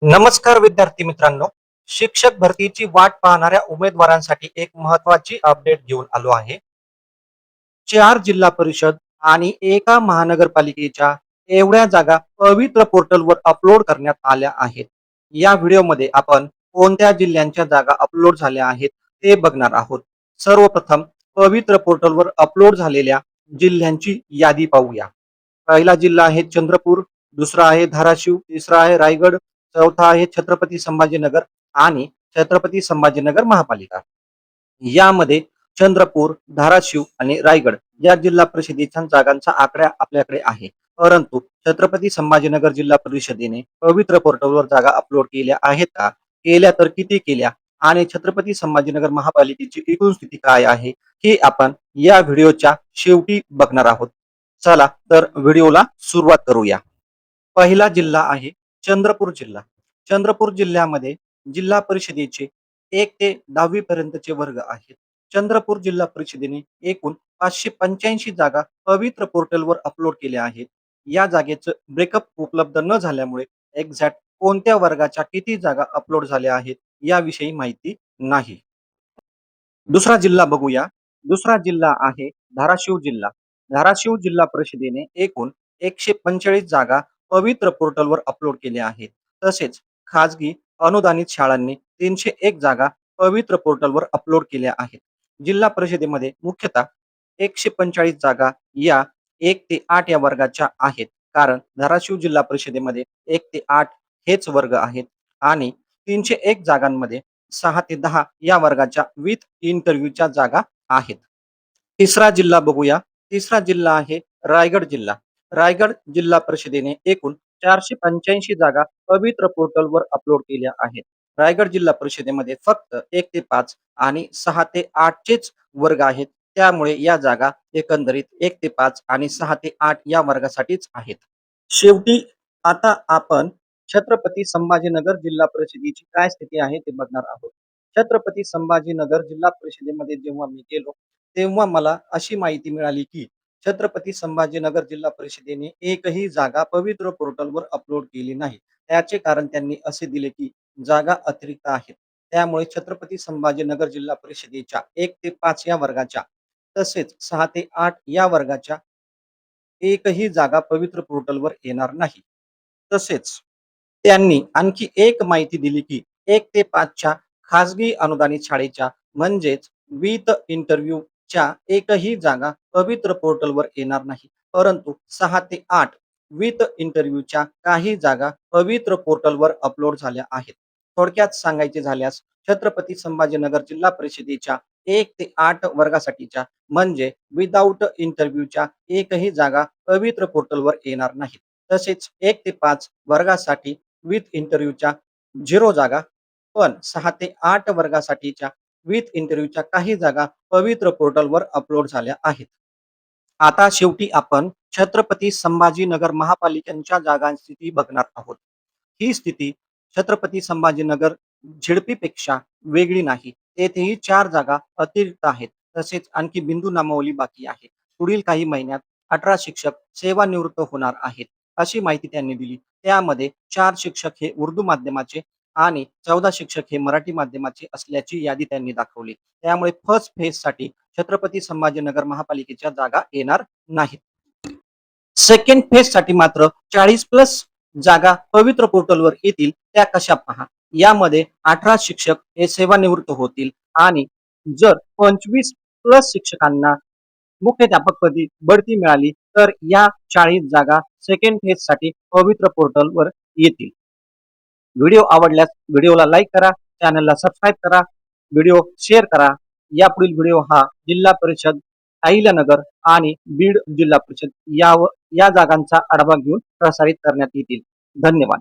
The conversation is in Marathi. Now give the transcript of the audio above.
नमस्कार विद्यार्थी मित्रांनो. शिक्षक भरतीची वाट पाहणाऱ्या उमेदवारांसाठी एक महत्त्वाची अपडेट घेऊन आलो आहे. 4 जिल्हा परिषद आणि एका महानगरपालिकेच्या एवढ्या जागा पवित्र पोर्टलवर अपलोड करण्यात आल्या आहेत. या व्हिडिओमध्ये आपण कोणत्या जिल्ह्यांच्या जागा अपलोड झाल्या आहेत ते बघणार आहोत. सर्वप्रथम पवित्र पोर्टलवर अपलोड झालेल्या जिल्ह्यांची यादी पाहूया. पहिला जिल्हा आहे चंद्रपूर, दुसरा आहे धाराशिव, तिसरा आहे रायगड, चौथा आहे छत्रपती संभाजीनगर आणि छत्रपती संभाजीनगर महापालिका. यामध्ये चंद्रपूर, धाराशिव आणि रायगड या जिल्हा परिषदेच्या जागांचा आकडा आपल्याकडे आहे. परंतु छत्रपती संभाजीनगर जिल्हा परिषदेने पवित्र पोर्टलवर जागा अपलोड केल्या आहेत का? केल्या तर किती केल्या? आणि छत्रपती संभाजीनगर महापालिकेची एकूण स्थिती काय आहे हे आपण या व्हिडिओच्या शेवटी बघणार आहोत. चला तर व्हिडिओला सुरुवात करूया. पहिला जिल्हा आहे चंद्रपूर जिल्हा. चंद्रपूर जिल्ह्यामध्ये जिल्हा परिषदेचे 1 ते 10वी पर्यंतचे वर्ग आहेत. चंद्रपूर जिल्हा परिषदेने एकूण 585 जागा पवित्र पोर्टलवर अपलोड केल्या आहेत. या जागेचं ब्रेकअप उपलब्ध न झाल्यामुळे एक्झॅक्ट कोणत्या वर्गाच्या किती जागा अपलोड झाल्या आहेत याविषयी माहिती नाही. दुसरा जिल्हा बघूया. दुसरा जिल्हा आहे धाराशिव जिल्हा. धाराशिव जिल्हा परिषदेने एकूण 145 जागा पवित्र पोर्टलवर अपलोड केल्या आहेत. तसेच खाजगी अनुदानित शाळांनी 301 जागा पवित्र पोर्टलवर अपलोड केल्या आहेत. जिल्हा परिषदेमध्ये मुख्यतः 145 जागा या 1 ते 8 या वर्गाच्या आहेत. कारण धाराशिव जिल्हा परिषदेमध्ये 1 ते 8 हेच वर्ग आहेत आणि 301 जागांमध्ये 6 ते 10 या वर्गाच्या विथ इंटरव्ह्यूच्या जागा आहेत. तिसरा जिल्हा बघूया. तिसरा जिल्हा आहे रायगड जिल्हा. रायगड जिल्हा परिषदेने एकूण 485 जागा पवित्र पोर्टलवर अपलोड केल्या आहेत. रायगड जिल्हा परिषदेमध्ये फक्त 1 ते 5 आणि 6 ते 8 चेच वर्ग आहेत. त्यामुळे या जागा एकंदरीत 1 ते 5 आणि 6 ते 8 या वर्गासाठीच आहेत. शेवटी आता आपण छत्रपती संभाजीनगर जिल्हा परिषदेची काय स्थिती आहे ते बघणार आहोत. छत्रपती संभाजीनगर जिल्हा परिषदेमध्ये जेव्हा मी गेलो तेव्हा मला अशी माहिती मिळाली की छत्रपती संभाजीनगर जिल्हा परिषदेने एकही जागा पवित्र पोर्टलवर अपलोड केली नाही. त्याचे कारण त्यांनी असे दिले की जागा अतिरिक्त आहेत. त्यामुळे छत्रपती संभाजीनगर जिल्हा परिषदेच्या 1 ते 5 या वर्गाच्या तसेच 6 ते 8 या वर्गाच्या एकही जागा पवित्र पोर्टलवर येणार नाही. तसेच त्यांनी आणखी एक माहिती दिली की 1 ते 5च्या खाजगी अनुदानित शाळेच्या म्हणजेच विथ इंटरव्ह्यूच्या एकही जागा पवित्र पोर्टलवर येणार नाही. परंतु 6 ते 8 विथ इंटरव्ह्यूच्या काही जागा पवित्र पोर्टलवर अपलोड झाल्या आहेत. थोडक्यात सांगायचे झाल्यास छत्रपती संभाजीनगर जिल्हा परिषदेच्या 1 ते 8 वर्गासाठीच्या म्हणजे विदाऊट इंटरव्ह्यूच्या एकही जागा पवित्र पोर्टलवर येणार नाही. तसेच 1 ते 5 वर्गासाठी विथ इंटरव्ह्यूच्या 0 जागा, पण 6 ते 8 वर्गासाठीच्या विथ इंटरव्ह्यूच्या काही जागा पवित्र पोर्टलवर अपलोड झाल्या आहेत. आता शेवटी आपण छत्रपती संभाजीनगर महापालिकांच्या जागांची स्थिती बघणार आहोत. ही स्थिती छत्रपती संभाजीनगर झेडपीपेक्षा वेगळी नाही. तेथेही 4 जागा अतिरिक्त आहेत. तसेच आणखी बिंदू नामावली बाकी आहे. पुढील काही महिन्यात 18 शिक्षक सेवानिवृत्त होणार आहेत, अशी माहिती त्यांनी दिली. त्यामध्ये 4 शिक्षक हे उर्दू माध्यमाचे आणि 14 शिक्षक हे मराठी माध्यमाचे असल्याची यादी त्यांनी दाखवली. त्यामुळे फर्स्ट फेजसाठी छत्रपती संभाजीनगर महापालिकेच्या जागा येणार नाहीत. सेकंड फेजसाठी मात्र 40+ जागा पवित्र पोर्टलवर येतील. त्या कशा पहा. यामध्ये 18 शिक्षक हे सेवानिवृत्त होतील आणि जर 25+ शिक्षकांना मुख्याध्यापकपदी बढती मिळाली तर या 40 जागा सेकंड फेजसाठी पवित्र पोर्टलवर येतील. व्हिडिओ आवडल्यास व्हिडिओला लाईक करा, चॅनलला सबस्क्राईब करा, व्हिडिओ शेअर करा. यापुढील व्हिडिओ हा जिल्हा परिषद अहिल्यानगर आणि बीड जिल्हा परिषद या जागांचा आढावा घेऊन प्रसारित करण्यात येतील. धन्यवाद.